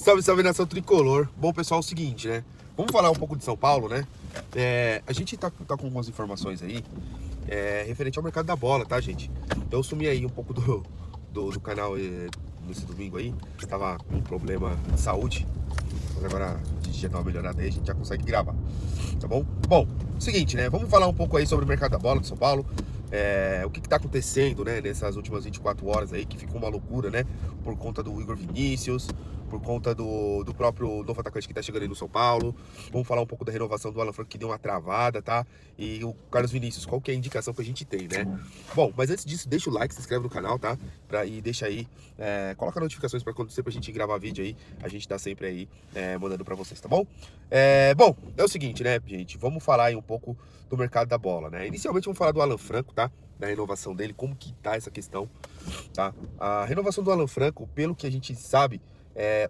Salve, salve, nação tricolor. Bom, pessoal, é o seguinte, né? Vamos falar um pouco de São Paulo, né? A gente tá com algumas informações aí referente ao mercado da bola, tá, gente? Eu sumi aí um pouco do canal nesse domingo aí. Tava com um problema de saúde, mas agora a gente já dá uma melhorada aí, a gente já consegue gravar, tá bom? Bom, seguinte, né? Vamos falar um pouco aí sobre o mercado da bola de São Paulo. O que tá acontecendo, né, nessas últimas 24 horas aí, que ficou uma loucura, né? Por conta do Igor Vinícius, por conta do próprio novo atacante que tá chegando aí no São Paulo. Vamos falar um pouco da renovação do Alan Franco, que deu uma travada, tá? E o Carlos Vinícius, qual que é a indicação que a gente tem, né? Bom, mas antes disso, deixa o like, se inscreve no canal, tá? E deixa aí, coloca notificações para quando sempre a gente gravar vídeo aí, a gente tá sempre aí mandando para vocês, tá bom? Bom, é o seguinte, né, gente? Vamos falar aí um pouco do mercado da bola, né? Inicialmente vamos falar do Alan Franco, tá? Da renovação dele, como que tá essa questão, tá? A renovação do Alan Franco, pelo que a gente sabe,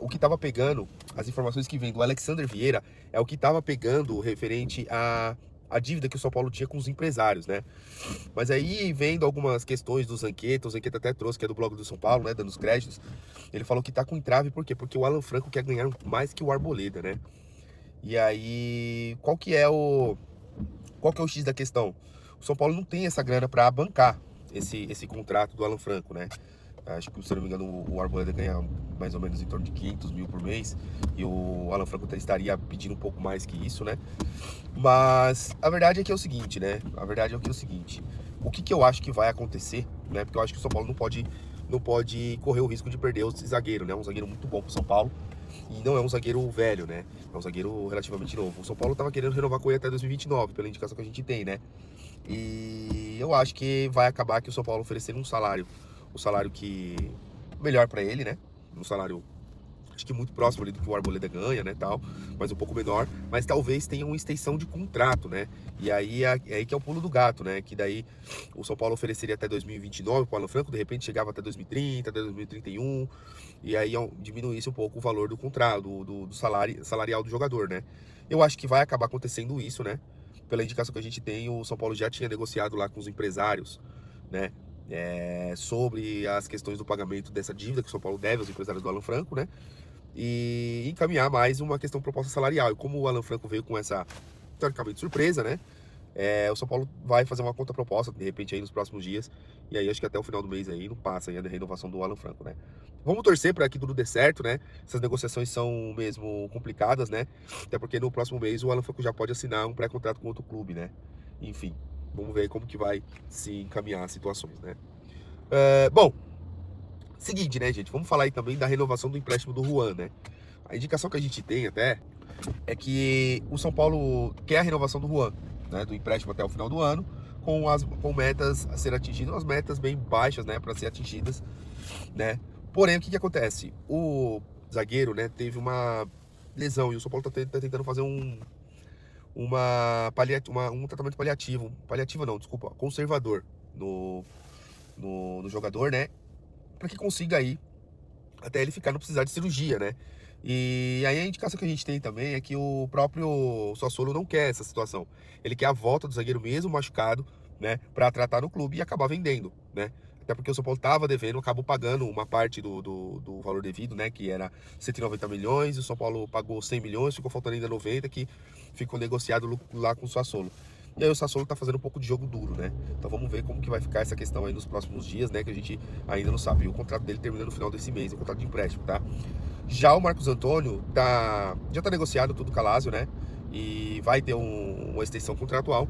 o que estava pegando, as informações que vem do Alexander Vieira, é o que estava pegando referente à dívida que o São Paulo tinha com os empresários, né? Mas aí, vendo algumas questões do Zanqueta, o Zanqueta até trouxe, que é do blog do São Paulo, né, dando os créditos, ele falou que tá com entrave, por quê? Porque o Alan Franco quer ganhar mais que o Arboleda, né? E aí, qual que é o X da questão? O São Paulo não tem essa grana para bancar esse contrato do Alan Franco, né? Acho que, se não me engano, o Arboleda ganha mais ou menos em torno de 500 mil por mês. E o Alan Franco estaria pedindo um pouco mais que isso, né? Mas a verdade é que é o seguinte, né? A verdade é que é o seguinte. O que eu acho que vai acontecer, né? Porque eu acho que o São Paulo não pode correr o risco de perder esse zagueiro, né? Um zagueiro muito bom pro São Paulo. E não é um zagueiro velho, né? É um zagueiro relativamente novo. O São Paulo tava querendo renovar com ele até 2029, pela indicação que a gente tem, né? E eu acho que vai acabar que o São Paulo oferecendo um salário que melhor para ele, né? Um salário, acho que muito próximo ali do que o Arboleda ganha, né, tal, mas um pouco menor, mas talvez tenha uma extensão de contrato, né? E aí é aí que é o pulo do gato, né? Que daí o São Paulo ofereceria até 2029 para o Alan Franco, de repente chegava até 2030, até 2031, e aí diminuísse um pouco o valor do contrato, do salário salarial do jogador, né? Eu acho que vai acabar acontecendo isso, né? Pela indicação que a gente tem, o São Paulo já tinha negociado lá com os empresários, né? Sobre as questões do pagamento dessa dívida que o São Paulo deve aos empresários do Alan Franco, né? E encaminhar mais uma questão de proposta salarial. E como o Alan Franco veio com essa, teoricamente, surpresa, né? O São Paulo vai fazer uma contraproposta, de repente, aí nos próximos dias. E aí, acho que até o final do mês aí não passa aí a renovação do Alan Franco, né? Vamos torcer para que tudo dê certo, né? Essas negociações são mesmo complicadas, né? Até porque no próximo mês o Alan Franco já pode assinar um pré-contrato com outro clube, né? Enfim, vamos ver como que vai se encaminhar as situações, né? Bom, seguinte, né, gente? Vamos falar aí também da renovação do empréstimo do Juan, né? A indicação que a gente tem até é que o São Paulo quer a renovação do Juan, né? Do empréstimo até o final do ano, com metas a ser atingidas, umas metas bem baixas, né? Para ser atingidas, né? Porém, o que acontece? O zagueiro, né, teve uma lesão e o São Paulo tá tentando fazer um tratamento paliativo não, desculpa, conservador no jogador, né? Para que consiga aí até ele ficar, não precisar de cirurgia, né? E aí a indicação que a gente tem também é que o próprio Sassuolo não quer essa situação. Ele quer a volta do zagueiro mesmo machucado, né? Para tratar no clube e acabar vendendo, né? Até porque o São Paulo estava devendo, acabou pagando uma parte do valor devido, né? Que era 190 milhões, e o São Paulo pagou 100 milhões, ficou faltando ainda 90, que ficou negociado lá com o Sassuolo. E aí o Sassuolo tá fazendo um pouco de jogo duro, né? Então vamos ver como que vai ficar essa questão aí nos próximos dias, né? Que a gente ainda não sabe. E o contrato dele termina no final desse mês, o contrato de empréstimo, tá? Já o Marcos Antônio já tá negociado tudo com a Lazio, né? E vai ter uma extensão contratual,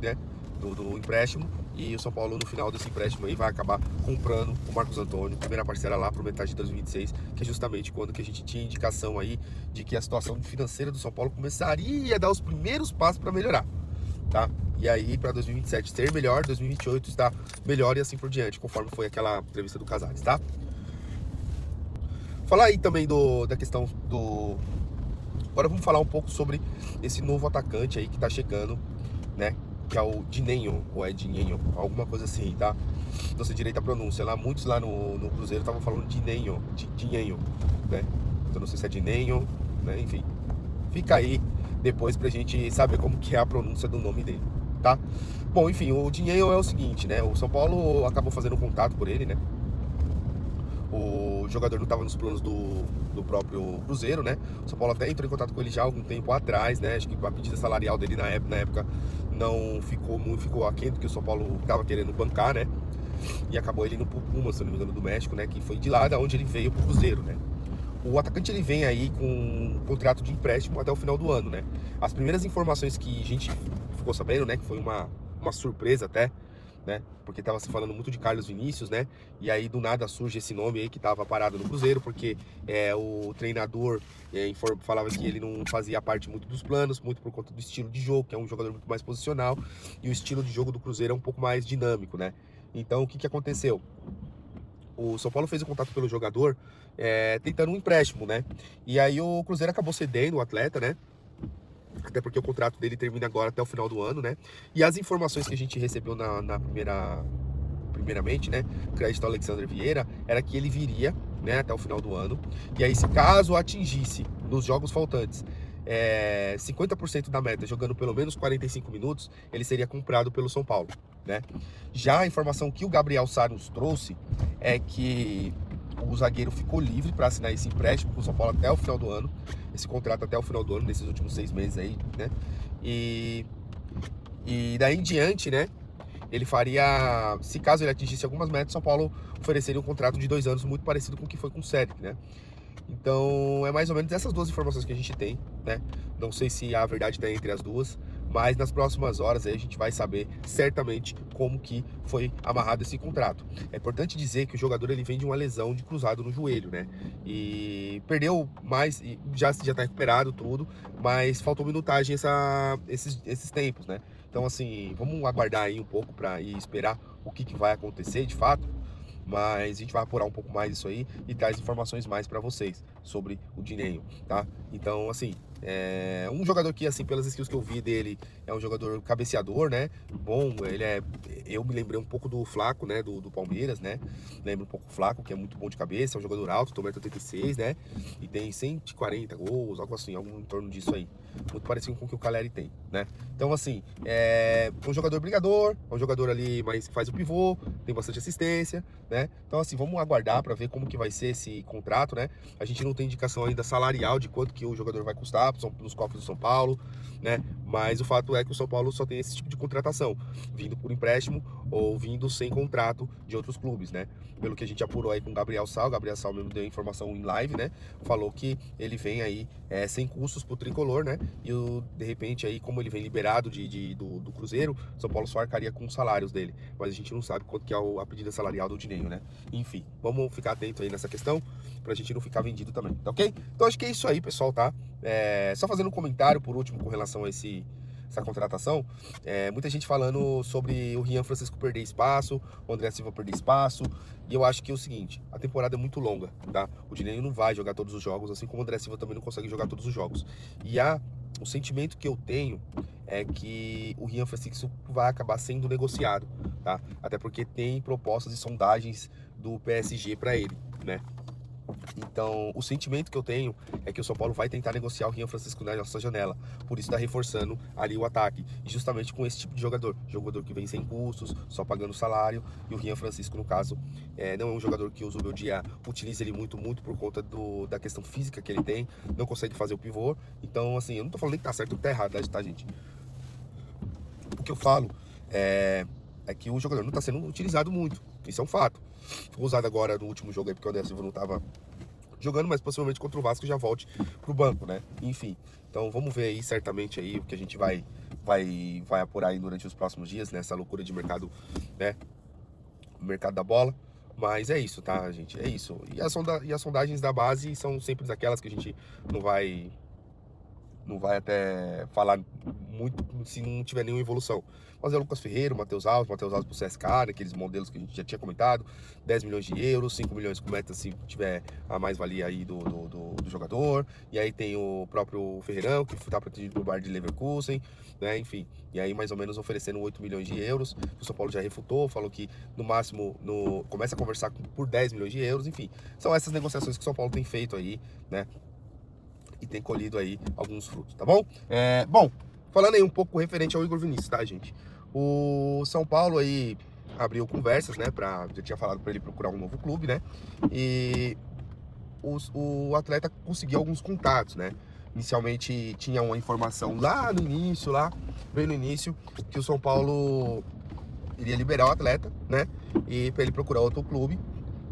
né? Do empréstimo. E o São Paulo, no final desse empréstimo aí, vai acabar comprando o Marcos Antônio, primeira parcela lá para metade de 2026, que é justamente quando que a gente tinha indicação aí de que a situação financeira do São Paulo começaria a dar os primeiros passos para melhorar, tá? E aí, para 2027 ser melhor, 2028 está melhor e assim por diante, conforme foi aquela entrevista do Casares, tá? Falar aí também da questão do... Agora vamos falar um pouco sobre esse novo atacante aí que tá chegando, né? Que é o Dinenho, ou é Dinenho, alguma coisa assim, tá? Não sei direito a pronúncia. Muitos lá no Cruzeiro estavam falando Dinenho, né? Então não sei se é Dinenho, né? Enfim, fica aí depois pra gente saber como que é a pronúncia do nome dele, tá? Bom, enfim, o Dinenho é o seguinte, né? O São Paulo acabou fazendo contato por ele, né? o jogador não estava nos planos do próprio Cruzeiro, né? O São Paulo até entrou em contato com ele já há algum tempo atrás, né? Acho que a pedida salarial dele na época não ficou aquém do que o São Paulo estava querendo bancar, né? E acabou ele indo pro Pumas, se não me engano, do México, né? Que foi de lá da onde ele veio pro Cruzeiro, né? O atacante ele vem aí com um contrato de empréstimo até o final do ano, né? As primeiras informações que a gente ficou sabendo, né? Que foi uma surpresa até, né? Porque tava se falando muito de Carlos Vinícius, né? E aí do nada surge esse nome aí que tava parado no Cruzeiro, porque o treinador falava que ele não fazia parte muito dos planos, muito por conta do estilo de jogo, que é um jogador muito mais posicional, e o estilo de jogo do Cruzeiro é um pouco mais dinâmico, né? Então o que aconteceu? O São Paulo fez o contato pelo jogador tentando um empréstimo, né? E aí o Cruzeiro acabou cedendo o atleta, né? Até porque o contrato dele termina agora até o final do ano, né? E as informações que a gente recebeu primeiramente, né? Crédito ao Alexandre Vieira, era que ele viria, né? Até o final do ano. E aí, se caso atingisse nos jogos faltantes 50% da meta, jogando pelo menos 45 minutos, ele seria comprado pelo São Paulo, né? Já a informação que o Gabriel Sá nos trouxe é que o zagueiro ficou livre para assinar esse empréstimo com o São Paulo até o final do ano, esse contrato até o final do ano, nesses últimos 6 meses aí, né? E daí em diante, né? Ele faria, se caso ele atingisse algumas metas, São Paulo ofereceria um contrato de 2 anos muito parecido com o que foi com o Cedric, né? Então, é mais ou menos essas duas informações que a gente tem, né? Não sei se a verdade está entre as duas, mas nas próximas horas aí a gente vai saber certamente como que foi amarrado esse contrato. É importante dizer que o jogador ele vem de uma lesão de cruzado no joelho, né? E perdeu mais, e já está recuperado tudo, mas faltou minutagem esses tempos, né? Então, assim, vamos aguardar aí um pouco para esperar o que vai acontecer de fato. Mas a gente vai apurar um pouco mais isso aí e traz informações mais para vocês sobre o Dinenho, tá? Então, assim, um jogador que, assim, pelas skills que eu vi dele, é um jogador cabeceador, né? Bom, eu me lembrei um pouco do Flaco, né? Do Palmeiras, né? Lembro um pouco do Flaco, que é muito bom de cabeça, é um jogador alto, tem 1,86 m, né? E tem 140 gols, algo assim, algo em torno disso aí. Muito parecido com o que o Caleri tem, né? Então, assim, é um jogador brigador, é um jogador ali, mas que faz o pivô, tem bastante assistência, né? Então, assim, vamos aguardar para ver como que vai ser esse contrato, né? A gente não tem indicação ainda salarial de quanto que o jogador vai custar nos cofres do São Paulo, né? Mas o fato é que o São Paulo só tem esse tipo de contratação, vindo por empréstimo ou vindo sem contrato de outros clubes, né? Pelo que a gente apurou aí com o Gabriel Sá mesmo deu informação em live, né? Falou que ele vem aí sem custos pro Tricolor, né? E de repente aí, como ele vem liberado do Cruzeiro, São Paulo só arcaria com os salários dele. Mas a gente não sabe quanto que é a pedida salarial do Dinenho, né? Enfim, vamos ficar atento aí nessa questão pra gente não ficar vendido também, tá ok? Então acho que é isso aí, pessoal, tá? Só fazendo um comentário por último com relação a essa contratação, muita gente falando sobre o Rian Francisco perder espaço, o André Silva perder espaço, e eu acho que é o seguinte, a temporada é muito longa, tá? O Dinenho não vai jogar todos os jogos, assim como o André Silva também não consegue jogar todos os jogos. E o sentimento que eu tenho é que o Rian Francisco vai acabar sendo negociado, tá? Até porque tem propostas e sondagens do PSG para ele, né? Então, o sentimento que eu tenho é que o São Paulo vai tentar negociar o Rian Francisco na nossa janela. Por isso está reforçando ali o ataque. E justamente com esse tipo de jogador. Jogador que vem sem custos, só pagando salário. E o Rian Francisco, no caso, não é um jogador que o Zubeldia utiliza ele muito por conta da questão física que ele tem. Não consegue fazer o pivô. Então, assim, eu não tô falando nem que tá certo ou que tá errado, tá, gente? O que eu falo é que o jogador não tá sendo utilizado muito. Isso é um fato. Foi usado agora no último jogo aí, porque o André Silva não tava jogando, mas possivelmente contra o Vasco já volte pro banco, né? Enfim, então vamos ver aí certamente aí o que a gente vai apurar aí durante os próximos dias, nessa loucura de mercado, né? Mercado da bola. Mas é isso, tá, gente? É isso. E as sondagens da base são sempre daquelas que a gente não vai até falar muito se não tiver nenhuma evolução. Mas é o Lucas Ferreira, o Matheus Alves pro CSK, aqueles modelos que a gente já tinha comentado, 10 milhões de euros, 5 milhões com meta se tiver a mais-valia aí do jogador. E aí tem o próprio Ferreirão, que está pretendido pro Bayer de Leverkusen, né? Enfim, e aí mais ou menos oferecendo 8 milhões de euros. O São Paulo já refutou, falou que no máximo começa a conversar por 10 milhões de euros. Enfim, são essas negociações que o São Paulo tem feito aí, né? E tem colhido aí alguns frutos, tá bom? Bom, falando aí um pouco referente ao Igor Vinícius, tá, gente? O São Paulo aí abriu conversas, né, já tinha falado para ele procurar um novo clube, né, e o atleta conseguiu alguns contatos, né. Inicialmente tinha uma informação lá no início, bem no início, que o São Paulo iria liberar o atleta, né, e para ele procurar outro clube,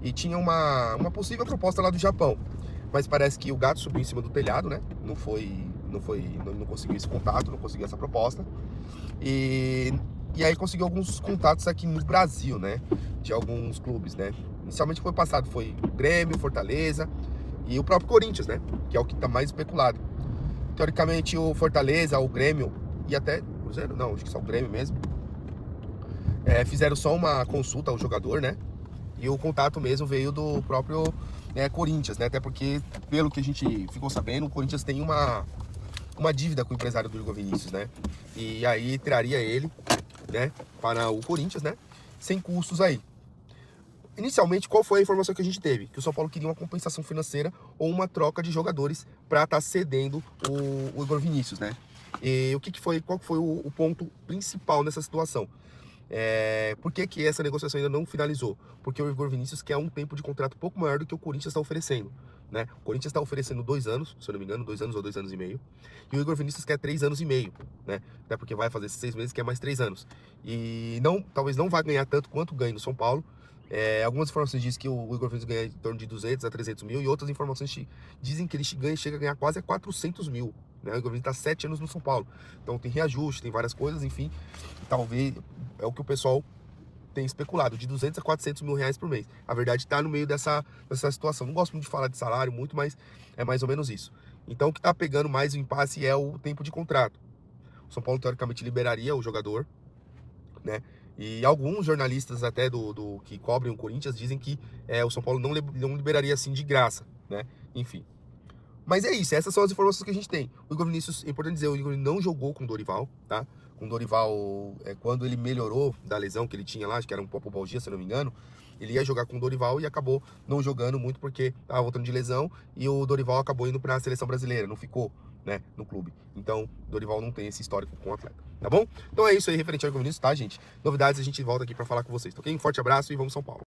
e tinha uma possível proposta lá do Japão, mas parece que o gato subiu em cima do telhado, né, não conseguiu esse contato, não conseguiu essa proposta, e aí conseguiu alguns contatos aqui no Brasil, né, de alguns clubes, né. Inicialmente foi passado, foi o Grêmio, Fortaleza e o próprio Corinthians, né, que é o que está mais especulado. Teoricamente o Fortaleza, o Grêmio e até o Cruzeiro, não, acho que só o Grêmio mesmo, fizeram só uma consulta ao jogador, né, e o contato mesmo veio do próprio Corinthians, né, até porque, pelo que a gente ficou sabendo, o Corinthians tem uma dívida com o empresário do Igor Vinícius, né, e aí traria ele, né, para o Corinthians, né, sem custos aí. Inicialmente, qual foi a informação que a gente teve? Que o São Paulo queria uma compensação financeira ou uma troca de jogadores para estar cedendo o Igor Vinícius, né? E qual foi o ponto principal nessa situação? Por que essa negociação ainda não finalizou? Porque o Igor Vinícius quer um tempo de contrato um pouco maior do que o Corinthians está oferecendo, né? O Corinthians está oferecendo 2 anos, se eu não me engano, 2 anos ou 2 anos e meio. E o Igor Vinícius quer 3 anos e meio, né? Até porque vai fazer esses 6 meses, quer mais 3 anos. E talvez não vai ganhar tanto quanto ganha no São Paulo. Algumas informações dizem que o Igor Vinícius ganha em torno de 200 a 300 mil, e outras informações dizem que ele chega a ganhar quase a 400 mil, né? O Igor Vinícius está 7 anos no São Paulo, então tem reajuste, tem várias coisas, enfim, talvez é o que o pessoal tem especulado, de 200 a 400 mil reais por mês. A verdade está no meio dessa situação. Não gosto muito de falar de salário muito, mas é mais ou menos isso. Então o que está pegando mais o impasse é o tempo de contrato. O São Paulo teoricamente liberaria o jogador, né? E alguns jornalistas até do que cobrem o Corinthians dizem que o São Paulo não liberaria assim de graça, né? Enfim. Mas é isso, essas são as informações que a gente tem. O Igor Vinícius, é importante dizer, o Igor não jogou com o Dorival, tá? Com o Dorival, quando ele melhorou da lesão que ele tinha lá, acho que era um pubalgia, se eu não me engano, ele ia jogar com o Dorival e acabou não jogando muito porque estava voltando de lesão, e o Dorival acabou indo para a seleção brasileira, não ficou, né, no clube. Então, o Dorival não tem esse histórico com o atleta, tá bom? Então é isso aí referente ao Igor Vinícius, tá, gente? Novidades, a gente volta aqui para falar com vocês, tá ok? Um forte abraço e vamos São Paulo.